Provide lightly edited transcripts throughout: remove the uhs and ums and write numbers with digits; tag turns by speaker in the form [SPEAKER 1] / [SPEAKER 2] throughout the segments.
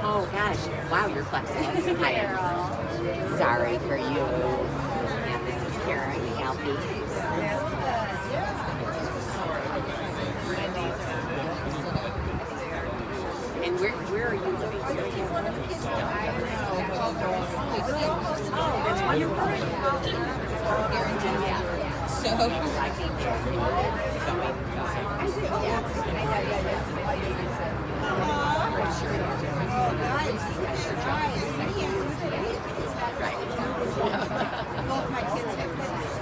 [SPEAKER 1] Oh gosh, wow, you're flexible. I am sorry for you. And this is Kara and Althea. And where are you living? Oh, that's wonderful. So I think
[SPEAKER 2] Both my kids have
[SPEAKER 1] it is.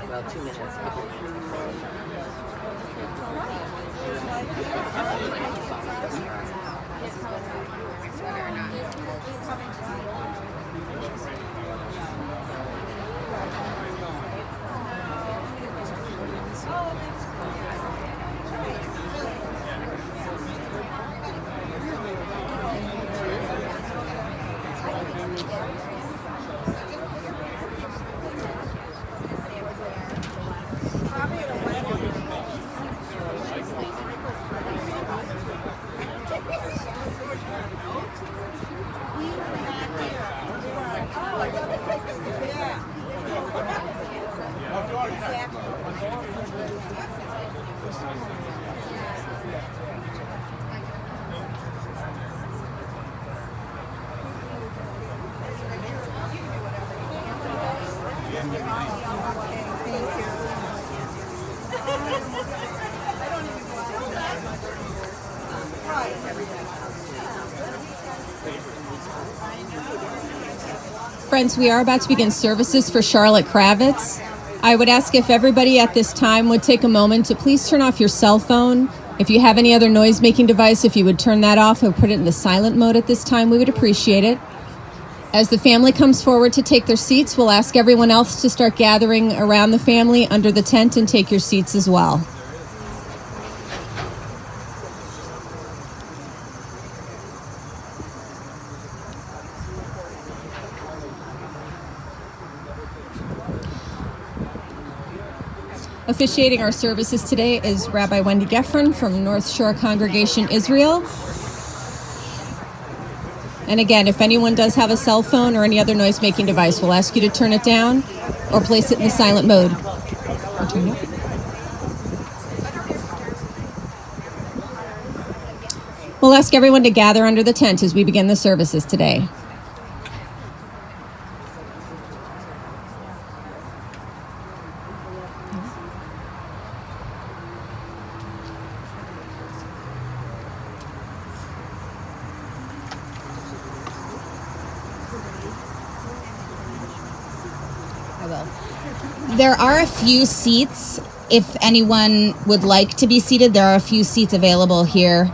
[SPEAKER 1] Well, 2 minutes.
[SPEAKER 3] Friends, we are about to begin services for Harriet Kravitz. I would ask if everybody at this time would take a moment to please turn off your cell phone. If you have any other noise-making device, if you would turn that off or put it in the silent mode at this time, we would appreciate it. As the family comes forward to take their seats, we'll ask everyone else to start gathering around the family under the tent and take your seats as well. Officiating our services today is Rabbi Wendy Geffen from North Shore Congregation Israel. And again, if anyone does have a cell phone or any other noise-making device, we'll ask you to turn it down or place it in the silent mode. Or turn it. We'll ask everyone to gather under the tent as we begin the services today.
[SPEAKER 4] There are a few seats. If anyone would like to be seated, there are a few seats available here.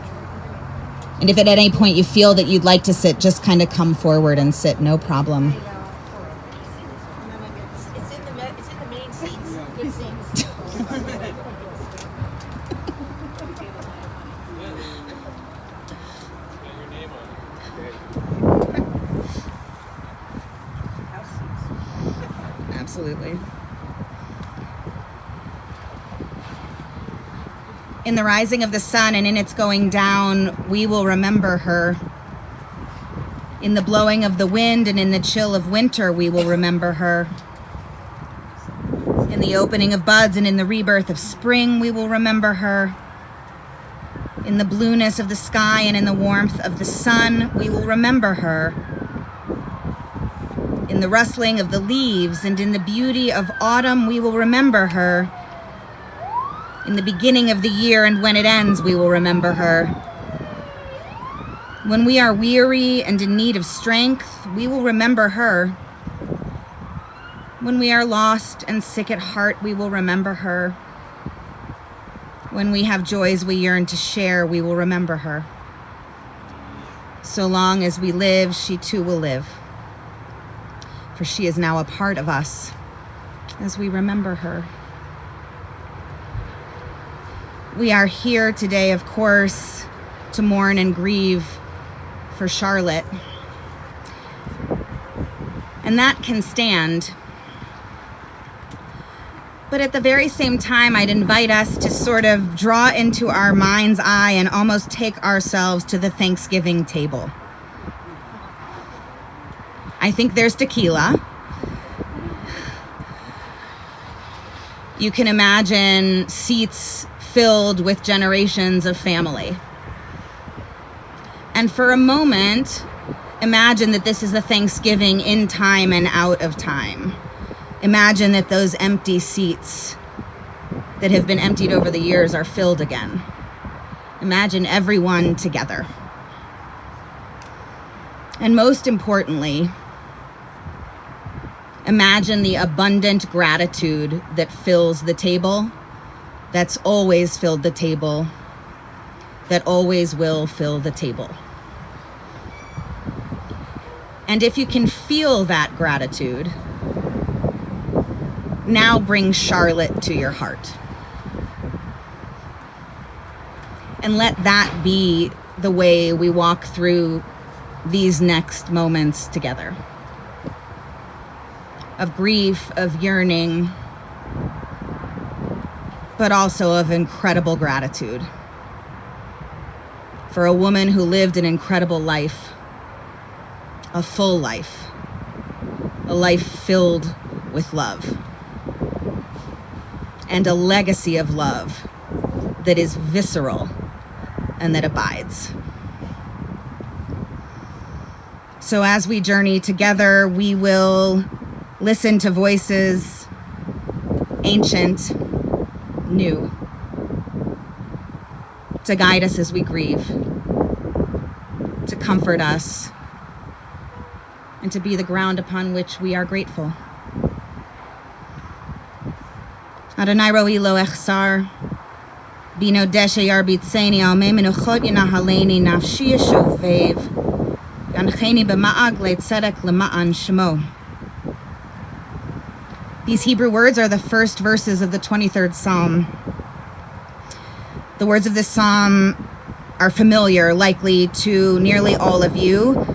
[SPEAKER 4] And if at any point you feel that you'd like to sit, just kind of come forward and sit, no problem.
[SPEAKER 2] It's in the main seats. Good seats.
[SPEAKER 4] Absolutely. In the rising of the sun and in its going down, we will remember her. In the blowing of the wind and in the chill of winter, we will remember her. In the opening of buds and in the rebirth of spring, we will remember her. In the blueness of the sky and in the warmth of the sun, we will remember her. In the rustling of the leaves and in the beauty of autumn, we will remember her. In the beginning of the year and when it ends, we will remember her. When we are weary and in need of strength, we will remember her. When we are lost and sick at heart, we will remember her. When we have joys we yearn to share, we will remember her. So long as we live, she too will live. For she is now a part of us as we remember her. We are here today, of course, to mourn and grieve for Charlotte. And that can stand. But at the very same time, I'd invite us to sort of draw into our mind's eye and almost take ourselves to the Thanksgiving table. I think there's tequila. You can imagine seats filled with generations of family. And for a moment, imagine that this is a Thanksgiving in time and out of time. Imagine that those empty seats that have been emptied over the years are filled again. Imagine everyone together. And most importantly, imagine the abundant gratitude that fills the table, that's always filled the table, that always will fill the table. And if you can feel that gratitude, now bring Charlotte to your heart. And let that be the way we walk through these next moments together. Of grief, of yearning, but also of incredible gratitude for a woman who lived an incredible life, a full life, a life filled with love, and a legacy of love that is visceral and that abides. So as we journey together, we will listen to voices, ancient, new, to guide us as we grieve, to comfort us, and to be the ground upon which we are grateful. Adonai ro'i lo echsar, bino deshe yarbitzeni al me menuchot yinahaleni nafshi yeshovev, yancheni b'ma'ag le'tzedek lema'an shemo. These Hebrew words are the first verses of the 23rd Psalm. The words of this psalm are familiar, likely to nearly all of you,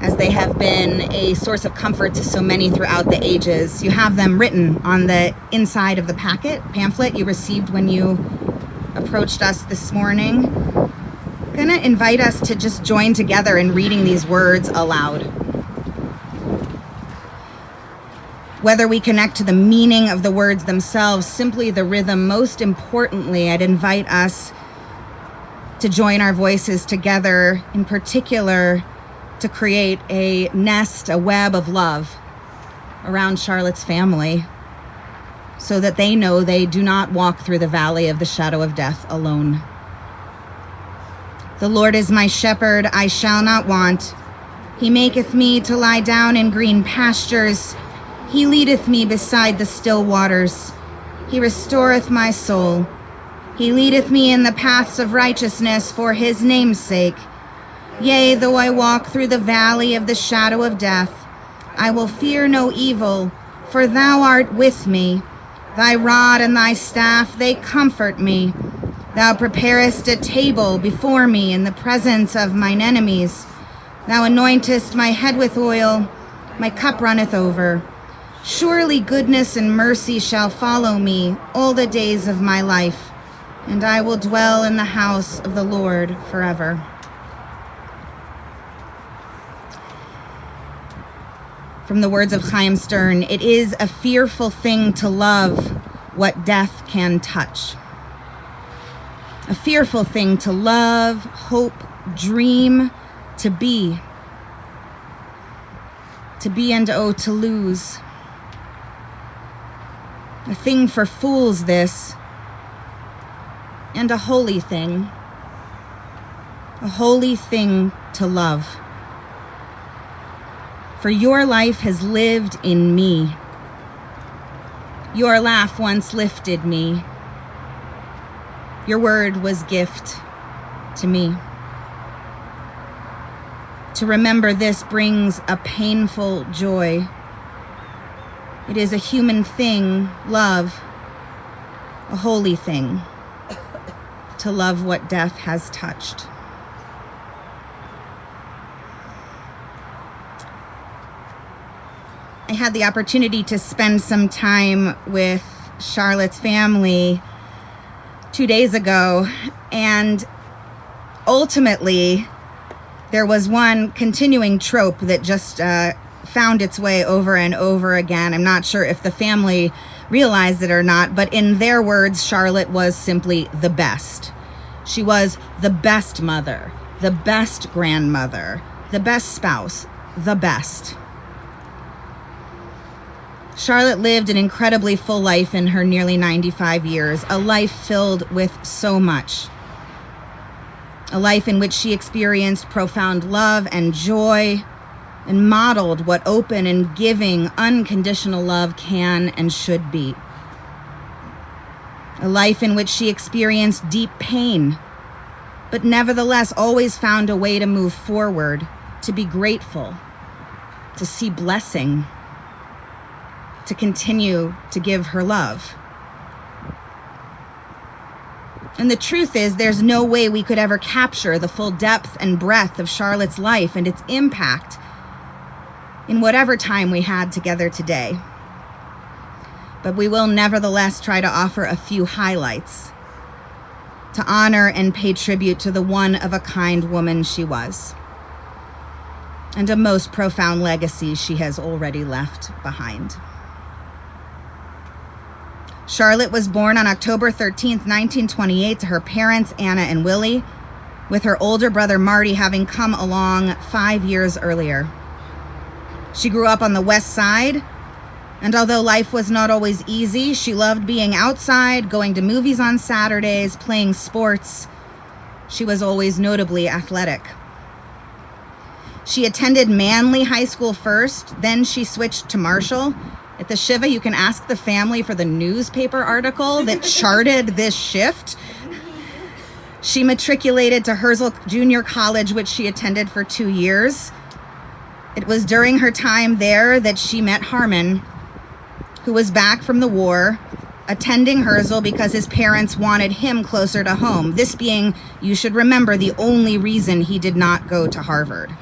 [SPEAKER 4] as they have been a source of comfort to so many throughout the ages. You have them written on the inside of the pamphlet you received when you approached us this morning. I'm going to invite us to just join together in reading these words aloud. Whether we connect to the meaning of the words themselves, simply the rhythm, most importantly, I'd invite us to join our voices together, in particular, to create a nest, a web of love around Charlotte's family, so that they know they do not walk through the valley of the shadow of death alone. The Lord is my shepherd, I shall not want. He maketh me to lie down in green pastures. He leadeth me beside the still waters. He restoreth my soul. He leadeth me in the paths of righteousness for his name's sake. Yea, though I walk through the valley of the shadow of death, I will fear no evil, for thou art with me. Thy rod and thy staff, they comfort me. Thou preparest a table before me in the presence of mine enemies. Thou anointest my head with oil, my cup runneth over. Surely goodness and mercy shall follow me all the days of my life, and I will dwell in the house of the Lord forever. From the words of Chaim Stern, it is a fearful thing to love what death can touch. A fearful thing to love, hope, dream, to be. To be and oh, to lose. A thing for fools this, and a holy thing. A holy thing to love. For your life has lived in me. Your laugh once lifted me. Your word was gift to me. To remember this brings a painful joy. It is a human thing, love, a holy thing, to love what death has touched. I had the opportunity to spend some time with Charlotte's family 2 days ago, and ultimately there was one continuing trope that just found its way over and over again. I'm not sure if the family realized it or not, but in their words, Charlotte was simply the best. She was the best mother, the best grandmother, the best spouse, the best. Charlotte lived an incredibly full life in her nearly 95 years, a life filled with so much. A life in which she experienced profound love and joy and modeled what open and giving, unconditional love can and should be. A life in which she experienced deep pain, but nevertheless always found a way to move forward, to be grateful, to see blessing, to continue to give her love. And the truth is, there's no way we could ever capture the full depth and breadth of Charlotte's life and its impact in whatever time we had together today. But we will nevertheless try to offer a few highlights to honor and pay tribute to the one-of-a-kind woman she was, and a most profound legacy she has already left behind. Charlotte was born on October 13th, 1928 to her parents, Anna and Willie, with her older brother Marty having come along 5 years earlier. She grew up on the West Side, and although life was not always easy, she loved being outside, going to movies on Saturdays, playing sports. She was always notably athletic. She attended Manly High School first, then she switched to Marshall. At the Shiva, you can ask the family for the newspaper article that charted this shift. She matriculated to Herzl Junior College, which she attended for 2 years. It was during her time there that she met Harmon, who was back from the war, attending Herzl because his parents wanted him closer to home. This being, you should remember, the only reason he did not go to Harvard.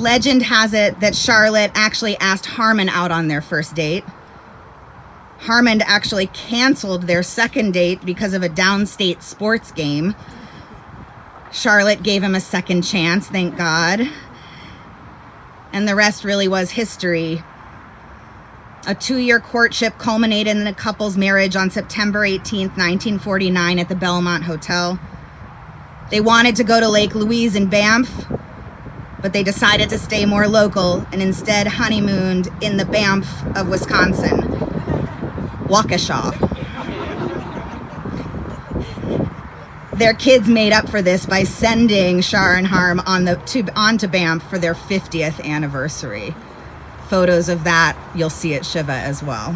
[SPEAKER 4] Legend has it that Charlotte actually asked Harmon out on their first date. Harmon actually canceled their second date because of a downstate sports game. Charlotte gave him a second chance, thank God. And the rest really was history. A 2-year courtship culminated in the couple's marriage on September 18th, 1949 at the Belmont Hotel. They wanted to go to Lake Louise in Banff, but they decided to stay more local and instead honeymooned in the Banff of Wisconsin, Waukesha. Their kids made up for this by sending Char and Harm onto Banff for their 50th anniversary. Photos of that you'll see at Shiva as well.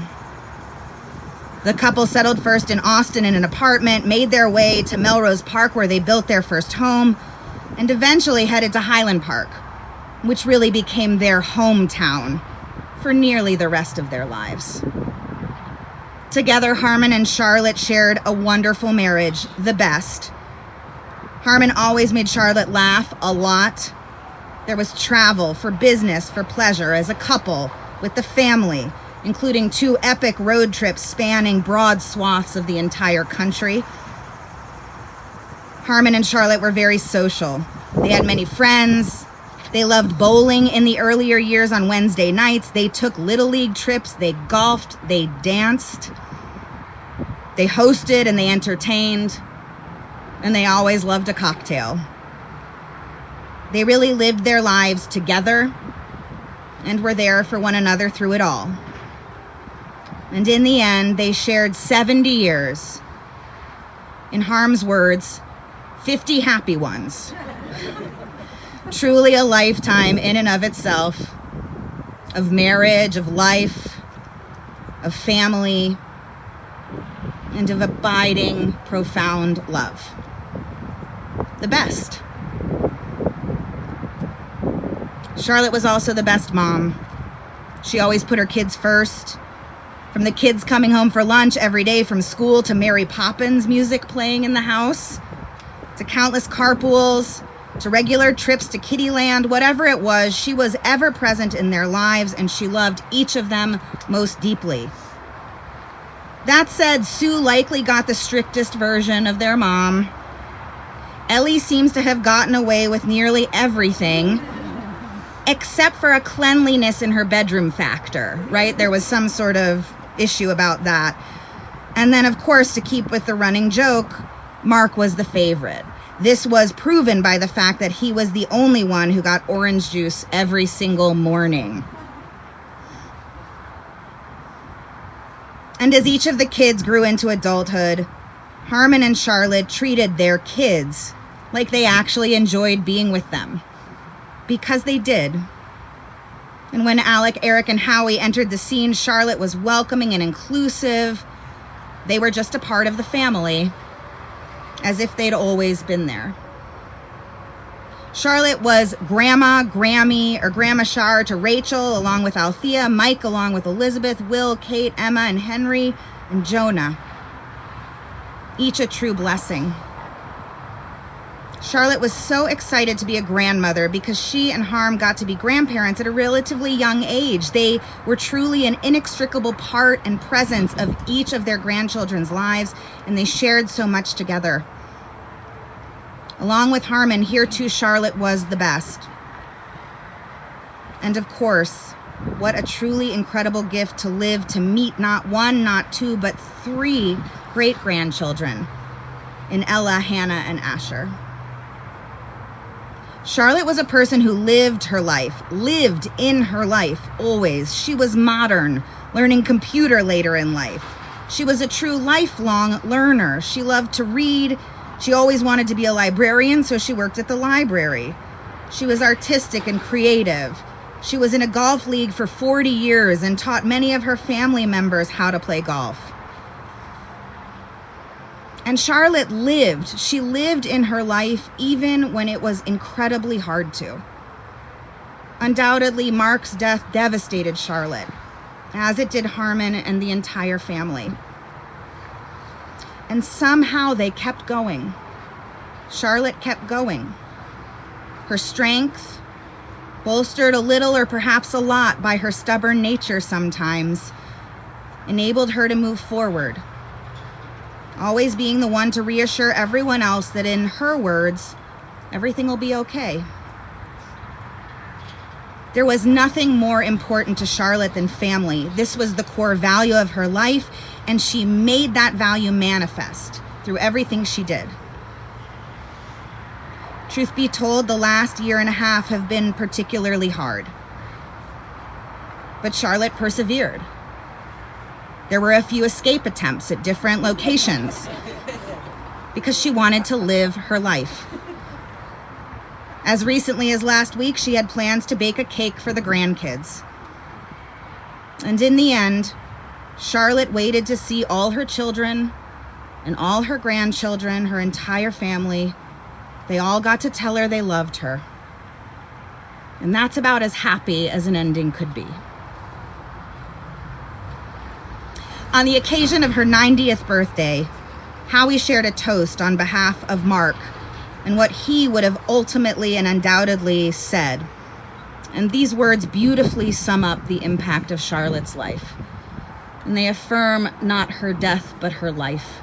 [SPEAKER 4] The couple settled first in Austin in an apartment, made their way to Melrose Park where they built their first home, and eventually headed to Highland Park, which really became their hometown for nearly the rest of their lives. Together, Harmon and Charlotte shared a wonderful marriage, the best. Harmon always made Charlotte laugh a lot. There was travel for business, for pleasure, as a couple, with the family, including 2 epic road trips spanning broad swaths of the entire country. Harmon and Charlotte were very social. They had many friends. They loved bowling in the earlier years on Wednesday nights. They took Little League trips. They golfed. They danced. They hosted and they entertained. And they always loved a cocktail. They really lived their lives together and were there for one another through it all. And in the end, they shared 70 years. In Harm's words, 50 happy ones. Truly a lifetime in and of itself, of marriage, of life, of family, and of abiding, profound love. The best. Charlotte was also the best mom. She always put her kids first. From the kids coming home for lunch every day from school to Mary Poppins music playing in the house, to countless carpools, to regular trips to Kittyland, whatever it was, she was ever present in their lives and she loved each of them most deeply. That said, Sue likely got the strictest version of their mom. Ellie seems to have gotten away with nearly everything, except for a cleanliness in her bedroom factor, right? There was some sort of issue about that. And then, of course, to keep with the running joke, Marc was the favorite. This was proven by the fact that he was the only one who got orange juice every single morning. And as each of the kids grew into adulthood, Harmon and Charlotte treated their kids like they actually enjoyed being with them. Because they did. And when Alec, Eric, and Howie entered the scene, Charlotte was welcoming and inclusive. They were just a part of the family, as if they'd always been there. Charlotte was Grandma, Grammy, or Grandma Char to Rachel, along with Althea, Mike, along with Elizabeth, Will, Kate, Emma, and Henry, and Jonah. Each a true blessing. Charlotte was so excited to be a grandmother because she and Harm got to be grandparents at a relatively young age. They were truly an inextricable part and presence of each of their grandchildren's lives, and they shared so much together. Along with Harmon, here too Charlotte was the best. And of course, what a truly incredible gift to live to meet not 1, not 2, but 3 great-grandchildren in Ella, Hannah, and Asher. Charlotte was a person who lived in her life, always. She was modern, learning computer later in life. She was a true lifelong learner. She loved to read. She always wanted to be a librarian, so she worked at the library. She was artistic and creative. She was in a golf league for 40 years and taught many of her family members how to play golf. And Charlotte lived. She lived in her life even when it was incredibly hard to. Undoubtedly, Marc's death devastated Charlotte, as it did Harmon and the entire family. And somehow they kept going. Charlotte kept going. Her strength, bolstered a little or perhaps a lot by her stubborn nature sometimes, enabled her to move forward, always being the one to reassure everyone else that, in her words, everything will be okay. There was nothing more important to Charlotte than family. This was the core value of her life, and she made that value manifest through everything she did. Truth be told, the last year and a half have been particularly hard. But Charlotte persevered. There were a few escape attempts at different locations because she wanted to live her life. As recently as last week, she had plans to bake a cake for the grandkids. And in the end, Charlotte waited to see all her children and all her grandchildren, her entire family. They all got to tell her they loved her. And that's about as happy as an ending could be. On the occasion of her 90th birthday, Howie shared a toast on behalf of Marc and what he would have ultimately and undoubtedly said. And these words beautifully sum up the impact of Charlotte's life. And they affirm not her death, but her life.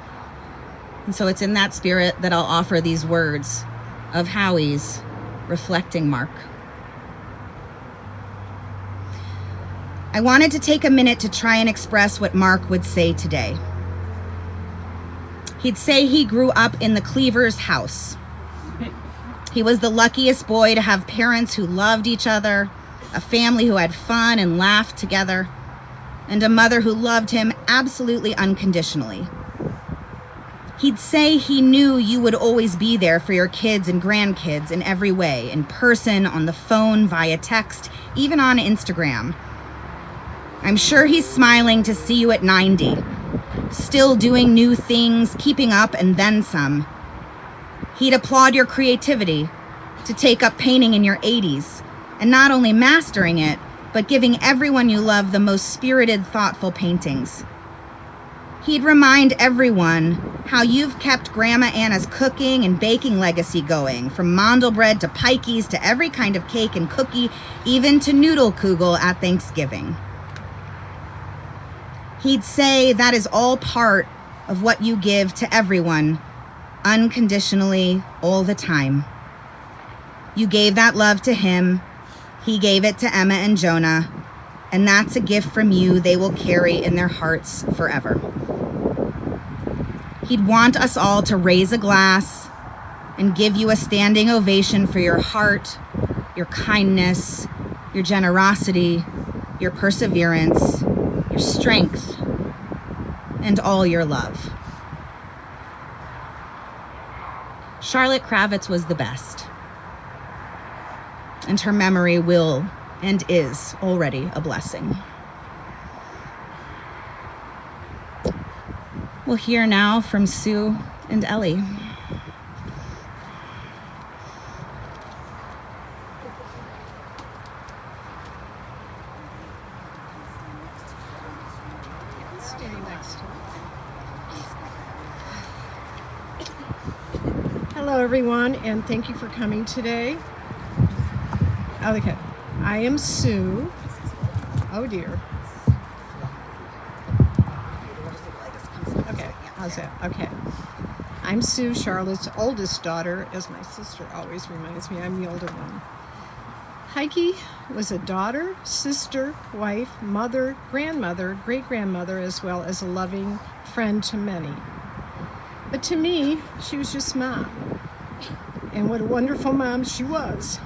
[SPEAKER 4] And so it's in that spirit that I'll offer these words of Howie's reflecting Marc. I wanted to take a minute to try and express what Marc would say today. He'd say he grew up in the Cleaver's house. He was the luckiest boy to have parents who loved each other, a family who had fun and laughed together, and a mother who loved him absolutely unconditionally. He'd say he knew you would always be there for your kids and grandkids in every way, in person, on the phone, via text, even on Instagram. I'm sure he's smiling to see you at 90, still doing new things, keeping up, and then some. He'd applaud your creativity to take up painting in your 80s, and not only mastering it, but giving everyone you love the most spirited, thoughtful paintings. He'd remind everyone how you've kept Grandma Anna's cooking and baking legacy going, from mandelbread to pikeys to every kind of cake and cookie, even to noodle-kugel at Thanksgiving. He'd say that is all part of what you give to everyone, unconditionally, all the time. You gave that love to him, he gave it to Emma and Jonah, and that's a gift from you they will carry in their hearts forever. He'd want us all to raise a glass and give you a standing ovation for your heart, your kindness, your generosity, your perseverance, your strength, and all your love. Charlotte Kravitz was the best, and her memory will and is already a blessing. We'll hear now from Sue and Ellie.
[SPEAKER 5] Hello, everyone, and thank you for coming today. Okay, I am Sue. Oh dear. Okay, how's that? Okay. I'm Sue, Charlotte's oldest daughter, as my sister always reminds me. I'm the older one. Heike was a daughter, sister, wife, mother, grandmother, great-grandmother, as well as a loving friend to many. But to me, she was just Mom. And what a wonderful mom she was.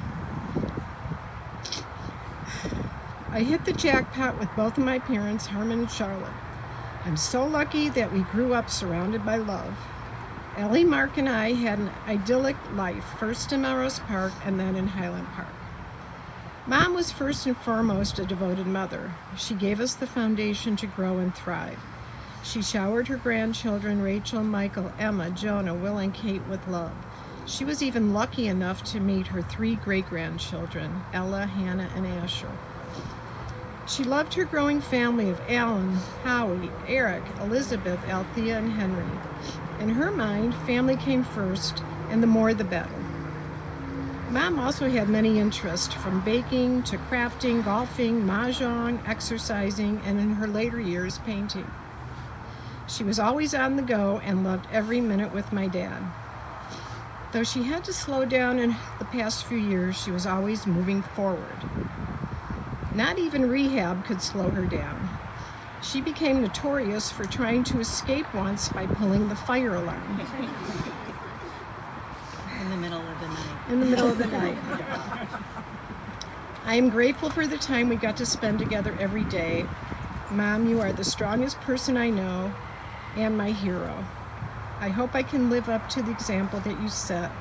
[SPEAKER 5] I hit the jackpot with both of my parents, Harmon and Charlotte. I'm so lucky that we grew up surrounded by love. Ellie, Marc, and I had an idyllic life, first in Melrose Park and then in Highland Park. Mom was first and foremost a devoted mother. She gave us the foundation to grow and thrive. She showered her grandchildren, Rachel, Michael, Emma, Jonah, Wolan, and Kate, with love. She was even lucky enough to meet her 3 great-grandchildren, Ella, Hannah, and Asher. She loved her growing family of Alan, Howie, Eric, Elizabeth, Althea, and Henry. In her mind, family came first, and the more the better. Mom also had many interests, from baking to crafting, golfing, Mah Jong, exercising, and in her later years, painting. She was always on the go and loved every minute with my dad. Though she had to slow down in the past few years, she was always moving forward. Not even rehab could slow her down. She became notorious for trying to escape once by pulling the fire alarm.
[SPEAKER 4] In the middle of the night.
[SPEAKER 5] In the middle of the night. I am grateful for the time we got to spend together every day. Mom, you are the strongest person I know and my hero. I hope I can live up to the example that you set.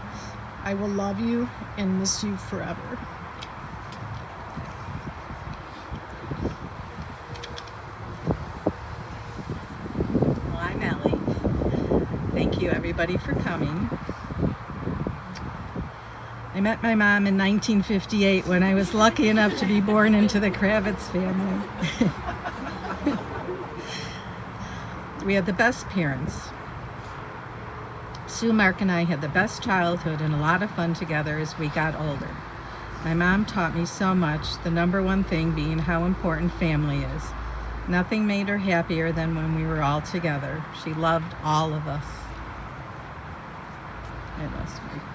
[SPEAKER 5] I will love you and miss you forever.
[SPEAKER 6] Well, I'm Ellie. Thank you, everybody, for coming. I met my mom in 1958 when I was lucky enough to be born into the Kravitz family. We had the best parents. Sue, Marc, and I had the best childhood and a lot of fun together as we got older. My mom taught me so much, the number one thing being how important family is. Nothing made her happier than when we were all together. She loved all of us. I lost my place.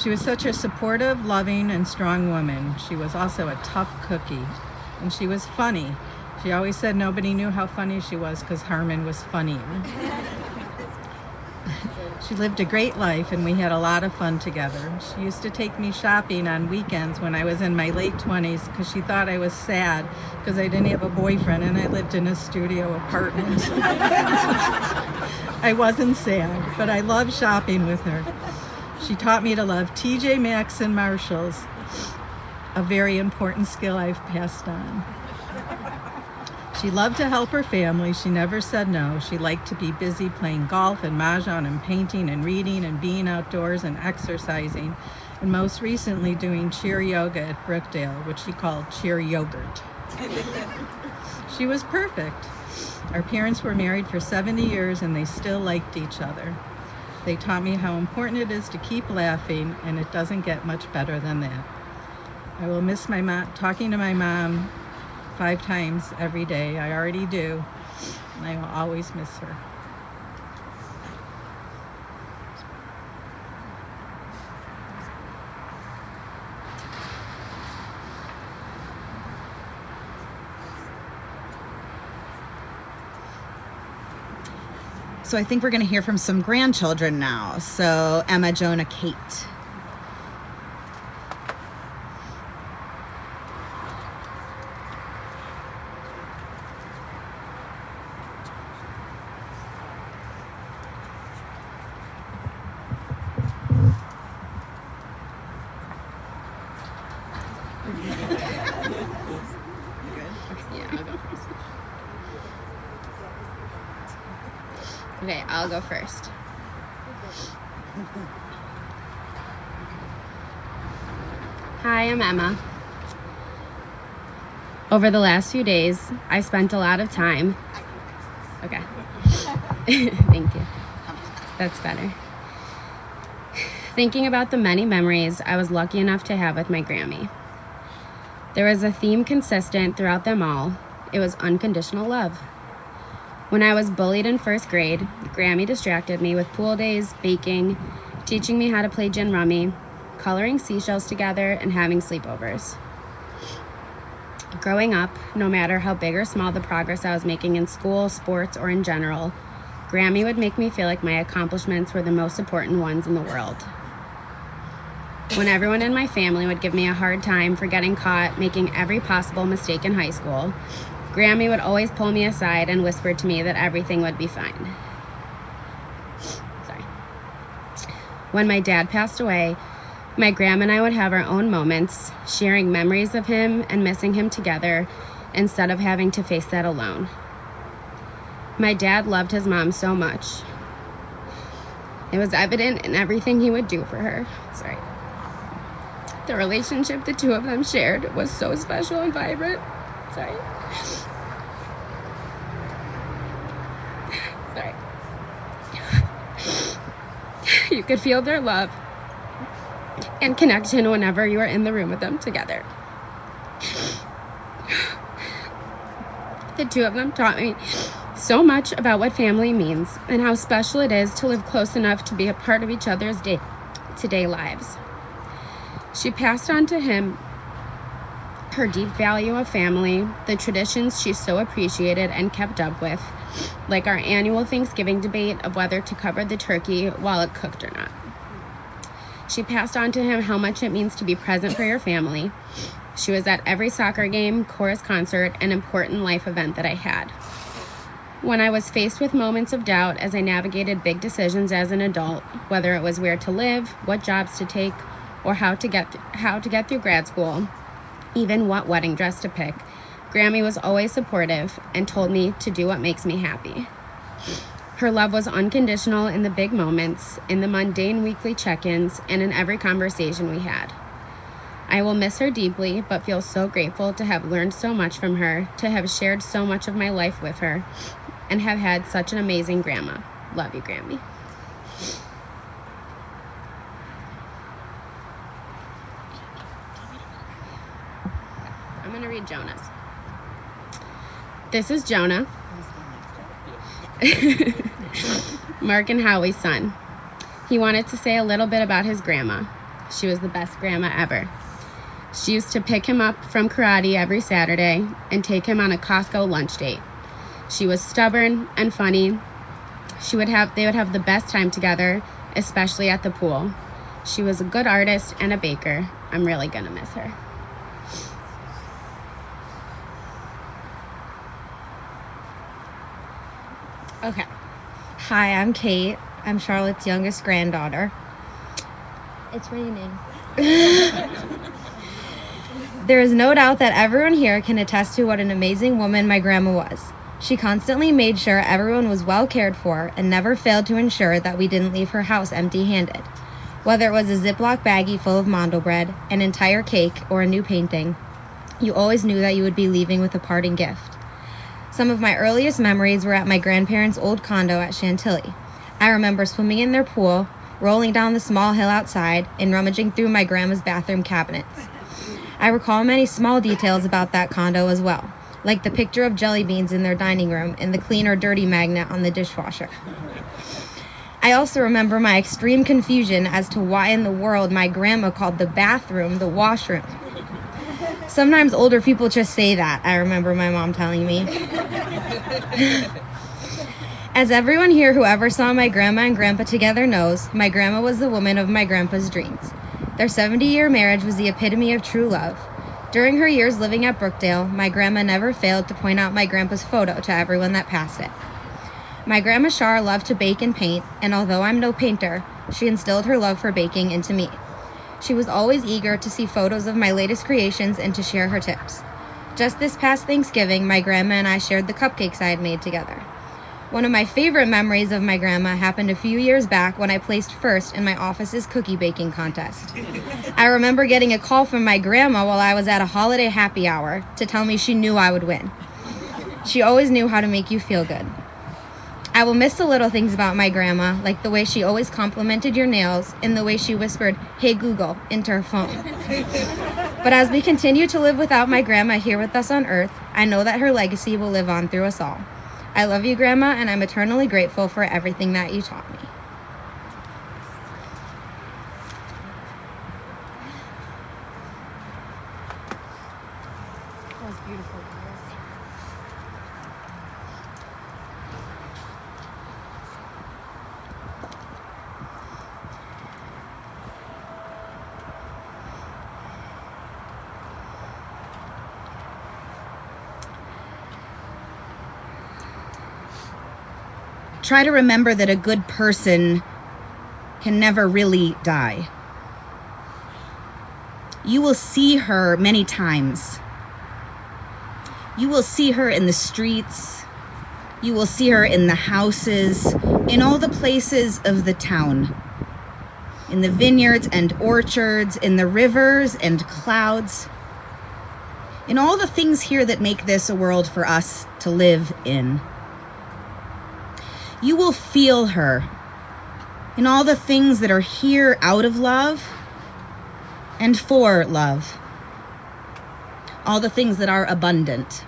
[SPEAKER 6] She was such a supportive, loving, and strong woman. She was also a tough cookie, and she was funny. She always said nobody knew how funny she was because Harmon was funnier. She lived a great life, and we had a lot of fun together. She used to take me shopping on weekends when I was in my late 20s because she thought I was sad because I didn't have a boyfriend and I lived in a studio apartment. I wasn't sad, but I loved shopping with her. She taught me to love TJ Maxx and Marshalls, a very important skill I've passed on. She loved to help her family. She never said no. She liked to be busy playing golf and Mah Jong and painting and reading and being outdoors and exercising, and most recently doing cheer yoga at Brookdale, which she called cheer yogurt. She was perfect. Our parents were married for 70 years and they still liked each other. They taught me how important it is to keep laughing, and it doesn't get much better than that. I will miss my mom, talking to my mom 5 times every day. I already do. I will always miss her.
[SPEAKER 4] So I think we're going to hear from some grandchildren now. So Emma, Jonah, Kate.
[SPEAKER 7] Okay, I'll go first. Hi, I'm Emma. Over the last few days, I spent a lot of time. Okay. Thank you. That's better. Thinking about the many memories I was lucky enough to have with my Grammy. There was a theme consistent throughout them all. It was unconditional love. When I was bullied in first grade, Grammy distracted me with pool days, baking, teaching me how to play gin rummy, coloring seashells together, and having sleepovers. Growing up, no matter how big or small the progress I was making in school, sports, or in general, Grammy would make me feel like my accomplishments were the most important ones in the world. When everyone in my family would give me a hard time for getting caught making every possible mistake in high school, Grammy would always pull me aside and whisper to me that everything would be fine. Sorry. When my dad passed away, my grandma and I would have our own moments, sharing memories of him and missing him together instead of having to face that alone. My dad loved his mom so much. It was evident in everything he would do for her. Sorry. The relationship the two of them shared was so special and vibrant. Sorry. Sorry. You could feel their love and connection whenever you are in the room with them together. The two of them taught me so much about what family means and how special it is to live close enough to be a part of each other's day-to-day lives. She passed on to him her deep value of family, the traditions she so appreciated and kept up with, like our annual Thanksgiving debate of whether to cover the turkey while it cooked or not. She passed on to him how much it means to be present for your family. She was at every soccer game, chorus concert, and important life event that I had. When I was faced with moments of doubt as I navigated big decisions as an adult, whether it was where to live, what jobs to take, or how to get through grad school, even what wedding dress to pick, Grammy was always supportive and told me to do what makes me happy. Her love was unconditional in the big moments, in the mundane weekly check-ins, and in every conversation we had. I will miss her deeply, but feel so grateful to have learned so much from her, to have shared so much of my life with her, and have had such an amazing grandma. Love you, Grammy. I'm going to read Jonah's. This is Jonah, Marc and Howie's son. He wanted to say a little bit about his grandma. She was the best grandma ever. She used to pick him up from karate every Saturday and take him on a Costco lunch date. She was stubborn and funny. They would have the best time together, especially at the pool. She was a good artist and a baker. I'm really gonna miss her.
[SPEAKER 4] Okay. Hi, I'm Kate. I'm Charlotte's youngest granddaughter. It's raining. There is no doubt that everyone here can attest to what an amazing woman my grandma was. She constantly made sure everyone was well cared for and never failed to ensure that we didn't leave her house empty-handed. Whether it was a Ziploc baggie full of mondo bread, an entire cake, or a new painting, you always knew that you would be leaving with a parting gift. Some of my earliest memories were at my grandparents' old condo at Chantilly. I remember swimming in their pool, rolling down the small hill outside, and rummaging through my grandma's bathroom cabinets. I recall many small details about that condo as well, like the picture of jelly beans in their dining room and the clean or dirty magnet on the dishwasher. I also remember my extreme confusion as to why in the world my grandma called the bathroom the washroom. Sometimes older people just say that, I remember my mom telling me. As everyone here who ever saw my grandma and grandpa together knows, my grandma was the woman of my grandpa's dreams. Their 70-year marriage was the epitome of true love. During her years living at Brookdale, my grandma never failed to point out my grandpa's photo to everyone that passed it. My grandma Char loved to bake and paint, and although I'm no painter, she instilled her love for baking into me. She was always eager to see photos of my latest creations and to share her tips. Just this past Thanksgiving, my grandma and I shared the cupcakes I had made together. One of my favorite memories of my grandma happened a few years back when I placed first in my office's cookie baking contest. I remember getting a call from my grandma while I was at a holiday happy hour to tell me she knew I would win. She always knew how to make you feel good. I will miss the little things about my grandma, like the way she always complimented your nails and the way she whispered, "Hey Google," into her phone. But as we continue to live without my grandma here with us on Earth, I know that her legacy will live on through us all. I love you, Grandma, and I'm eternally grateful for everything that you taught me.
[SPEAKER 2] That was beautiful.
[SPEAKER 4] Try to remember that a good person can never really die. You will see her many times. You will see her in the streets. You will see her in the houses, in all the places of the town. In the vineyards and orchards, in the rivers and clouds. In all the things here that make this a world for us to live in. You will feel her in all the things that are here out of love and for love. All the things that are abundant,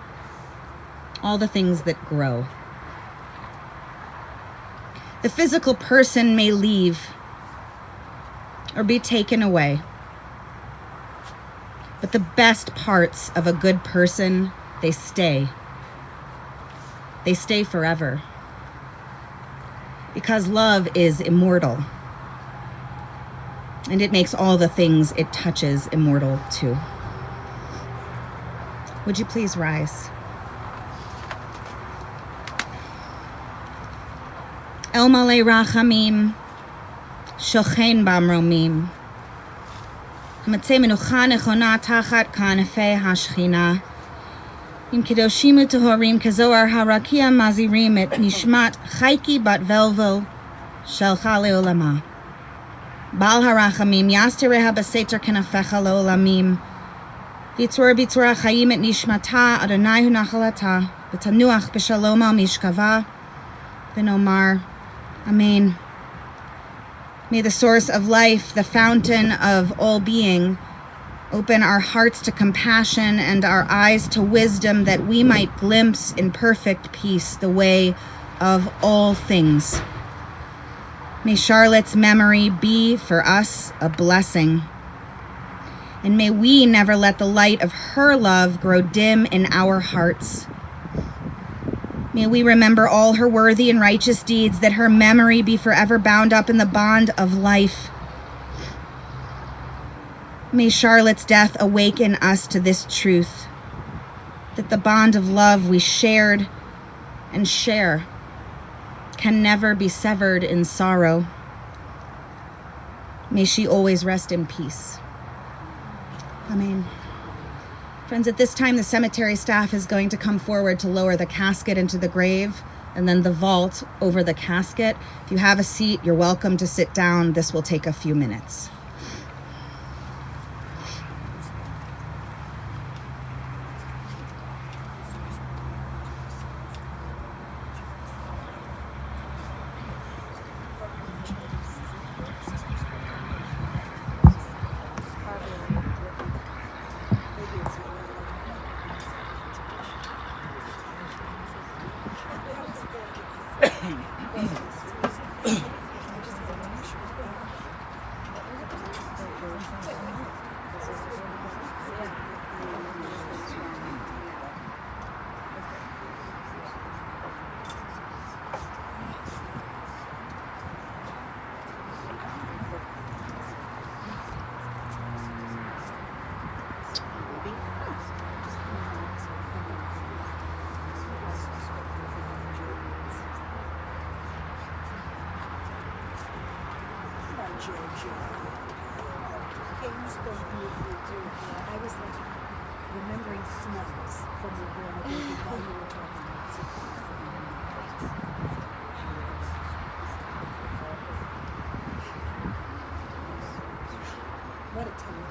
[SPEAKER 4] all the things that grow. The physical person may leave or be taken away, but the best parts of a good person, they stay. They stay forever. Because love is immortal. And it makes all the things it touches immortal too. Would you please rise? El Malay Rachamim, Shochen Bamromim, Hamatzeh Menucha Nechona Tachat Kanefei HaShechina, Im Kedoshim U'Tehorim Kezoar HaRakia Mazirim Et Nishmat Chaiki Bat Velvo Shel Chale Olama. Bal HaRachamim Yastereha B'Seter Kenafecha Le'olamim, Vitzur Bitzura Chaim Et Nishmata Adonai Hu Nachalata V'Tanuach B'Shalom Al Mishkava V'Nomar Amen. May the source of life, the fountain of all being, open our hearts to compassion and our eyes to wisdom, that we might glimpse in perfect peace the way of all things. May Charlotte's memory be for us a blessing. And may we never let the light of her love grow dim in our hearts. May we remember all her worthy and righteous deeds, that her memory be forever bound up in the bond of life. May Charlotte's death awaken us to this truth, that the bond of love we shared and share can never be severed in sorrow. May she always rest in peace. Amen. Friends, at this time, the cemetery staff is going to come forward to lower the casket into the grave and then the vault over the casket. If you have a seat, you're welcome to sit down. This will take a few minutes.
[SPEAKER 2] I was like remembering smells from your grandmother while you were talking about what a time.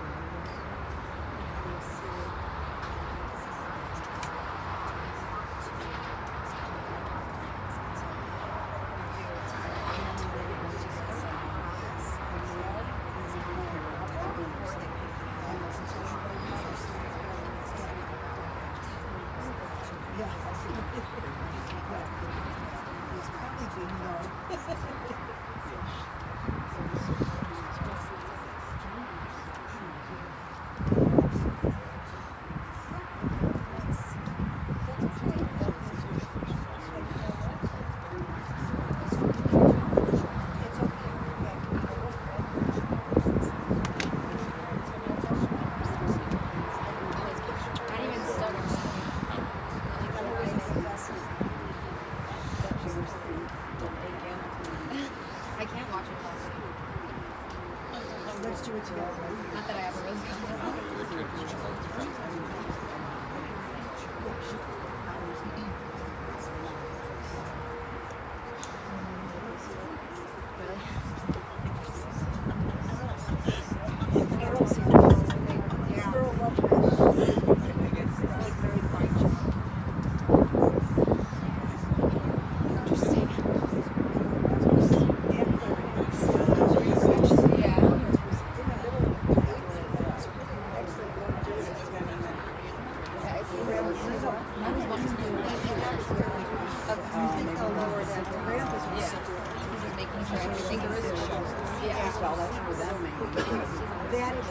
[SPEAKER 2] That is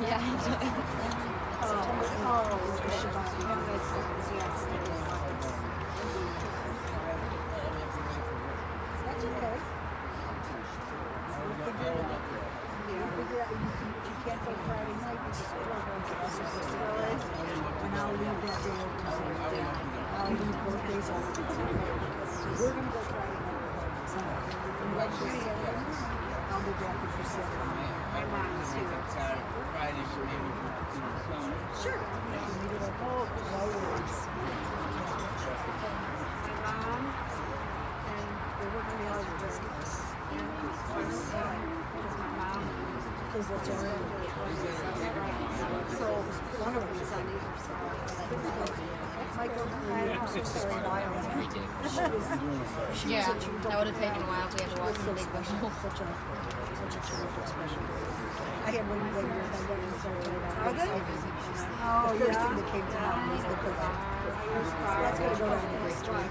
[SPEAKER 8] Yeah.
[SPEAKER 2] That's okay. We'll figure it out. You can't go Friday night because we're going to us and I'll leave that day open. I'll leave both days open. We're going to go Friday night. And when you're Saturday, I'll be back if you're Saturday.
[SPEAKER 8] My mom too.
[SPEAKER 2] Sure. No worries.
[SPEAKER 8] My mom and
[SPEAKER 2] They were going to have to dress us.
[SPEAKER 8] because my mom
[SPEAKER 2] Because that's all right.
[SPEAKER 8] so one of them is on either side.
[SPEAKER 2] Michael, I'm so sorry.
[SPEAKER 8] Yeah, that would have taken a while if we had to walk through the big bush.
[SPEAKER 2] Such a terrific special day. I had one year my wedding started out.
[SPEAKER 8] Are they?
[SPEAKER 2] Oh, the first thing that came to mind was the cookie. That's going to go down in history.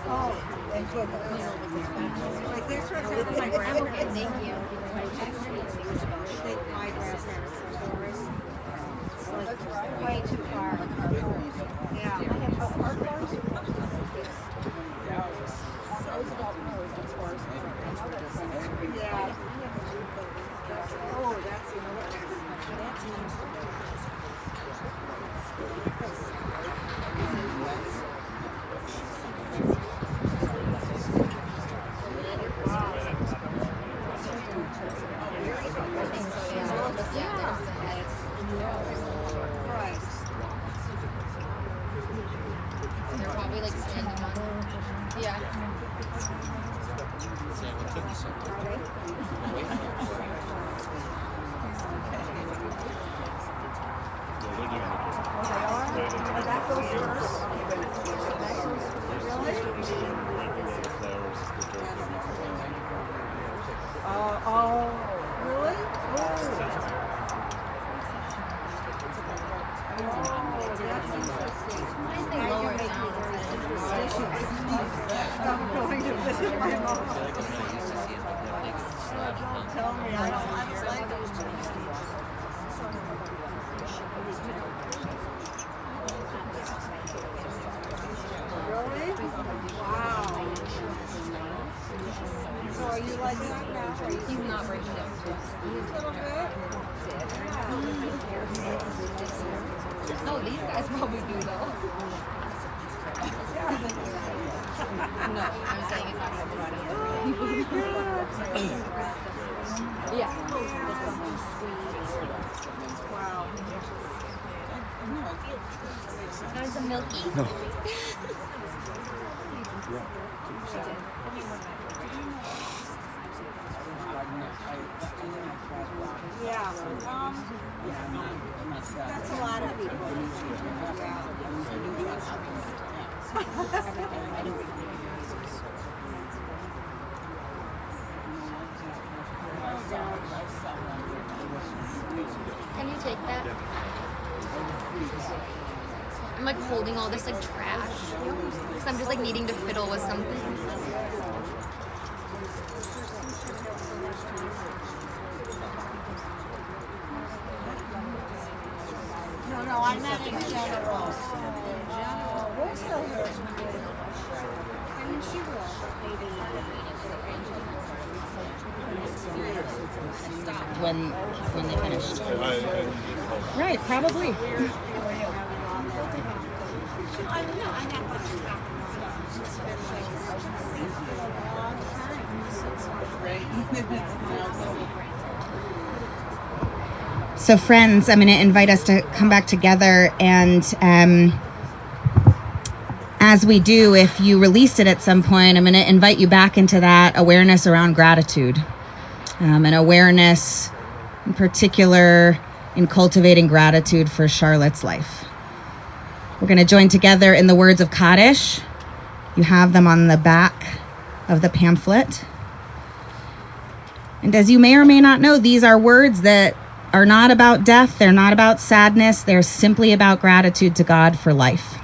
[SPEAKER 2] Oh, and good.
[SPEAKER 8] Like there's for example my grandparents. Thank you. My grandparents are Doris. Like way too far. Yeah. Yeah. Oh, that's right.
[SPEAKER 9] They're probably like standing on. Yeah.
[SPEAKER 2] That goes first. Really? I'm going to visit my mom. Don't tell me. I don't like those Really? Wow. So are you like that now?
[SPEAKER 9] He's not breaking down.
[SPEAKER 2] A little bit?
[SPEAKER 9] No, these guys probably do though. No, I'm saying it's not everybody. Yeah.
[SPEAKER 2] Wow.
[SPEAKER 9] There's a milky.
[SPEAKER 10] No.
[SPEAKER 2] Yeah. That's a lot of people.
[SPEAKER 9] Can you take that? I'm like holding all this like trash because I'm just like needing to fiddle with something.
[SPEAKER 2] No, I meant in general. We'll still hear it. I mean, she will.
[SPEAKER 4] When they finished. Right, probably. So friends, I'm going to invite us to come back together, and as we do, if you released it at some point, I'm going to invite you back into that awareness around gratitude, an awareness in particular in cultivating gratitude for Charlotte's life. We're going to join together in the words of Kaddish. You have them on the back of the pamphlet. And as you may or may not know, these are words that are not about death. They're not about sadness. They're simply about gratitude to God for life.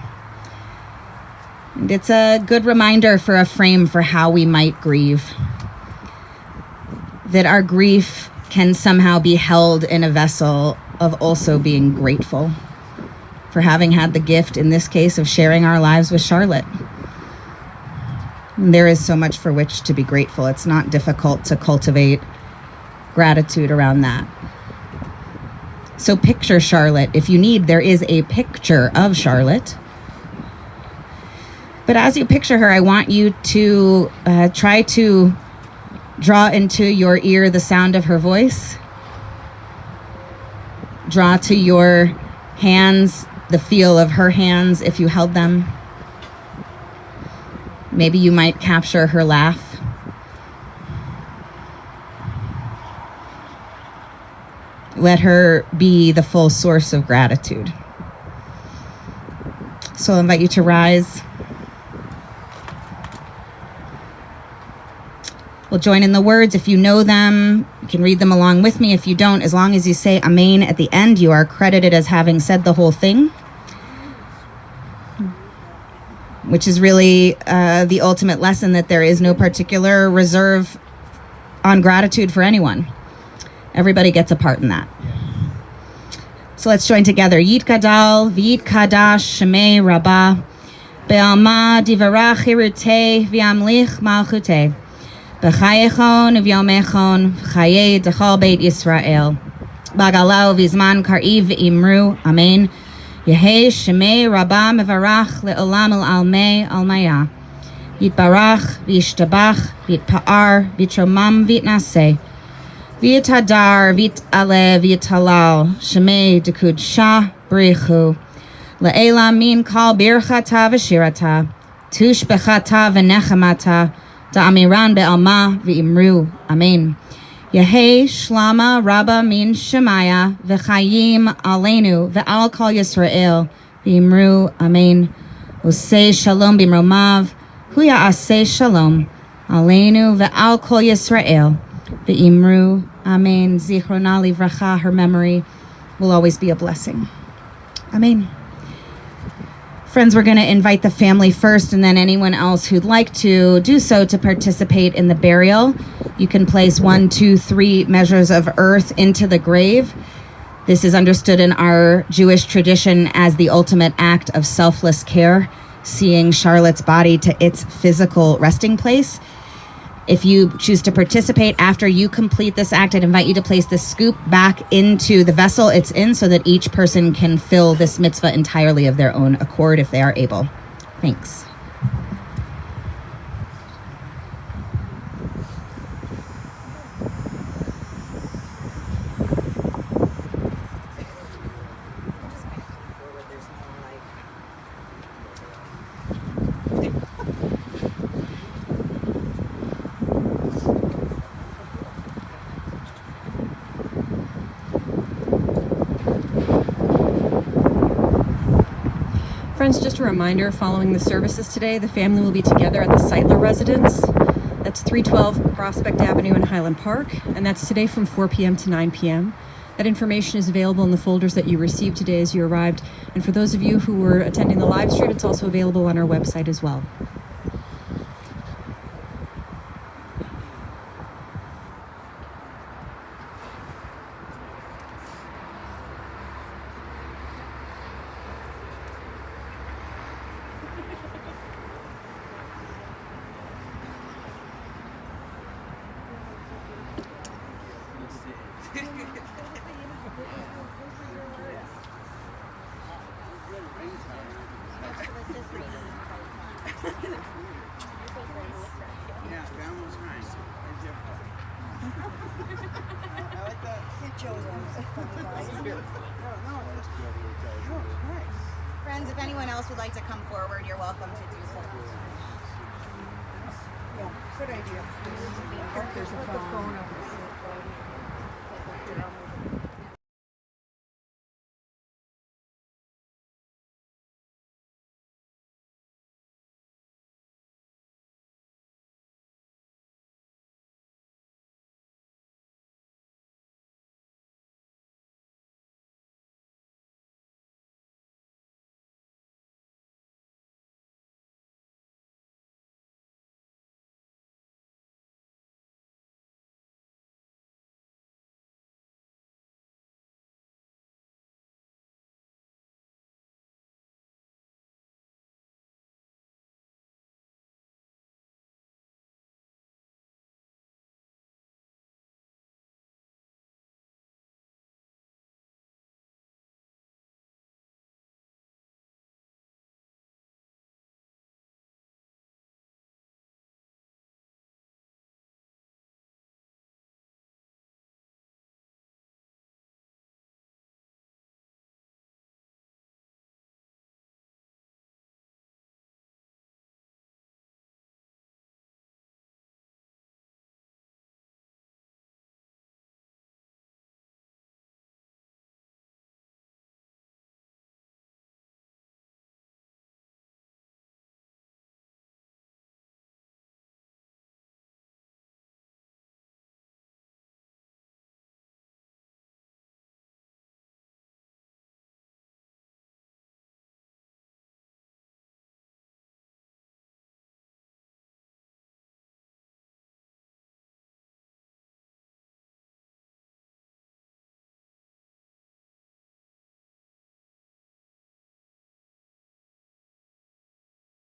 [SPEAKER 4] And it's a good reminder for a frame for how we might grieve. That our grief can somehow be held in a vessel of also being grateful for having had the gift, in this case, of sharing our lives with Charlotte. And there is so much for which to be grateful. It's not difficult to cultivate gratitude around that. So picture Charlotte. If you need, there is a picture of Charlotte. But as you picture her, I want you to try to draw into your ear the sound of her voice. Draw to your hands the feel of her hands if you held them. Maybe you might capture her laugh. Let her be the full source of gratitude. So I'll invite you to rise. We'll join in the words. If you know them, you can read them along with me. If you don't, as long as you say Amen at the end, you are credited as having said the whole thing, which is really the ultimate lesson that there is no particular reserve on gratitude for anyone. Everybody gets a part in that. So let's join together. Yit Gadal, V'yit Kadash, Shemei Rabbah, Be'alma Divarach Hirutei, V'yamlich Malchutei, B'chayechon V'yomechon, V'chayei Dechal Beit Yisrael, B'galau V'zman Kar'iv V'imru, Amen. Yehei Shemei Rabbah Mevarach Le'olam Al'almei Almaya, Yitbarach V'yishtabach, V'yitpa'ar, V'yitromam V'yitnaseh, V'yitadar, V'yit'aleh, V'yitalal, Shemei Dekud Shah B'richu, Le'ela min kal birchata v'shirata, tush bechata v'nechamata, da'amiran be'alma v'imru, Amen. Yehei shlama rabba min shemaya, v'chayim aleinu, v'al kol Yisrael, v'imru, Amen. Osei shalom b'imromav, huya asei shalom, aleinu v'al kol Yisrael, v'imru, Amen. Zichrona livracha, her memory will always be a blessing. Amen. Friends, we're going to invite the family first, and then anyone else who'd like to do so to participate in the burial. You can place 1, 2, 3 measures of earth into the grave. This is understood in our Jewish tradition as the ultimate act of selfless care, seeing Charlotte's body to its physical resting place. If you choose to participate after you complete this act, I'd invite you to place the scoop back into the vessel it's in so that each person can fill this mitzvah entirely of their own accord if they are able. Thanks.
[SPEAKER 3] Friends, just a reminder, following the services today, the family will be together at the Seitler residence. That's 312 Prospect Avenue in Highland Park, and that's today from 4 p.m. to 9 p.m. That information is available in the folders that you received today as you arrived. And for those of you who were attending the live stream, it's also available on our website as well.
[SPEAKER 4] Friends, if anyone else would like to come forward, you're welcome to do so.
[SPEAKER 2] Yeah, good idea. There's a phone.